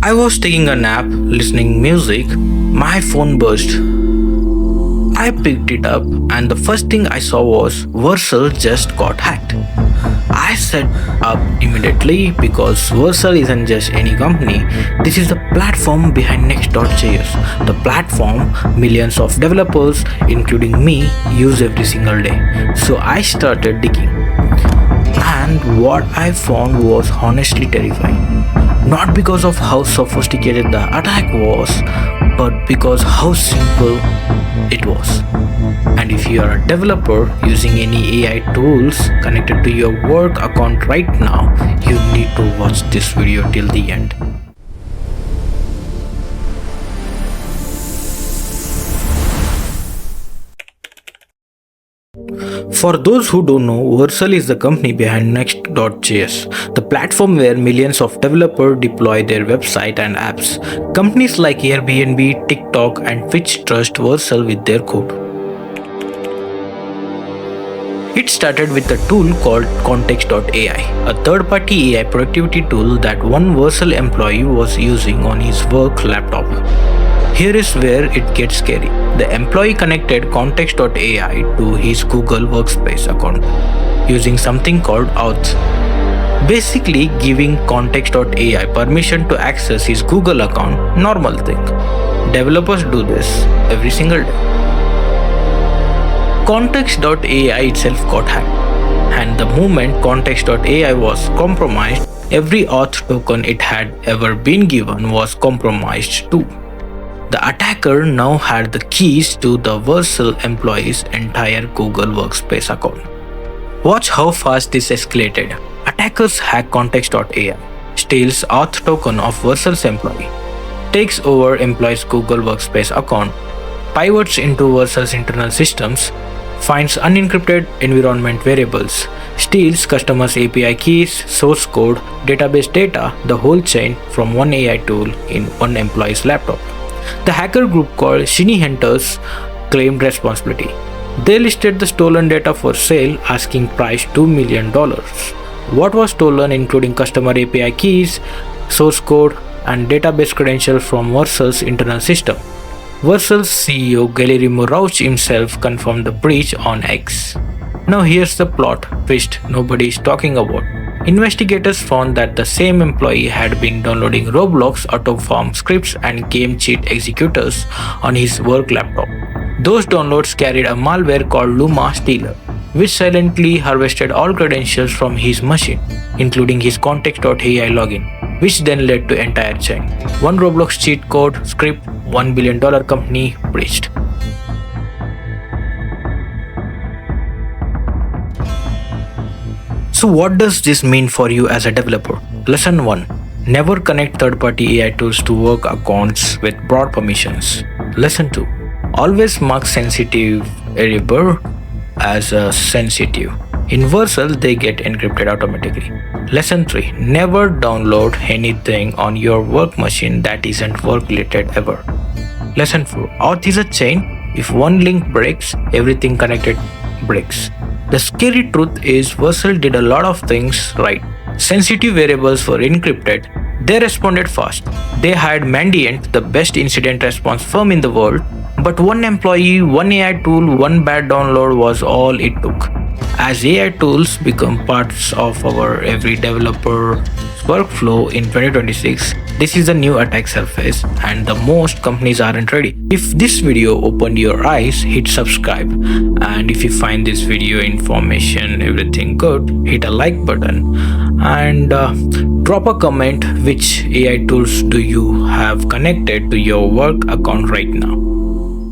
I was taking a nap, listening music. My phone buzzed. I picked it up and the first thing I saw was Vercel just got hacked. I set up immediately because Vercel isn't just any company. This is the platform behind Next.js. The platform millions of developers, including me, use every single day. So I started digging. And what I found was honestly terrifying. Not because of how sophisticated the attack was, but because how simple it was. And if you are a developer using any AI tools connected to your work account right now, you need to watch this video till the end. For those who don't know, Vercel is the company behind Next.js, the platform where millions of developers deploy their website and apps. Companies like Airbnb, TikTok, and Twitch trust Vercel with their code. It started with a tool called Context.ai, a third-party AI productivity tool that one Vercel employee was using on his work laptop. Here is where it gets scary. The employee connected Context.ai to his Google Workspace account using something called OAuth, basically giving Context.ai permission to access his Google account. Normal thing. Developers do this every single day. Context.ai itself got hacked, and the moment Context.ai was compromised, every auth token it had ever been given was compromised too. The attacker now had the keys to the Vercel employee's entire Google Workspace account. Watch how fast this escalated. Attackers hack Context.ai, steals auth token of Vercel's employee, takes over employee's Google Workspace account, pivots into Vercel's internal systems, finds unencrypted environment variables, steals customers' API keys, source code, database data, the whole chain from one AI tool in one employee's laptop. The hacker group called Shiny Hunters claimed responsibility. They listed the stolen data for sale, asking price $2 million. What was stolen, including customer API keys, source code, and database credentials from Vercel's internal system. Vercel's CEO Guillermo Rauch himself confirmed the breach on X. Now here's the plot twist nobody is talking about. Investigators found that the same employee had been downloading Roblox auto-farm scripts and game cheat executors on his work laptop. Those downloads carried a malware called Lumma Stealer, which silently harvested all credentials from his machine, including his Context.ai login, which then led to entire chain. One Roblox cheat code script, $1 billion company breached. So what does this mean for you as a developer? Lesson 1. Never connect third-party AI tools to work accounts with broad permissions. Lesson 2. Always mark sensitive variable as a sensitive. In Vercel, they get encrypted automatically. Lesson 3. Never download anything on your work machine that isn't work-related ever. Lesson 4. Auth is a chain. If one link breaks, everything connected breaks. The scary truth is Vercel did a lot of things right. Sensitive variables were encrypted. They responded fast. They hired Mandiant, the best incident response firm in the world. But one employee, one AI tool, one bad download was all it took. As AI tools become parts of our every developer workflow in 2026, this is a new attack surface and the most companies aren't ready. If this video opened your eyes, hit subscribe, and if you find this video information everything good, hit a like button and drop a comment which AI tools do you have connected to your work account right now.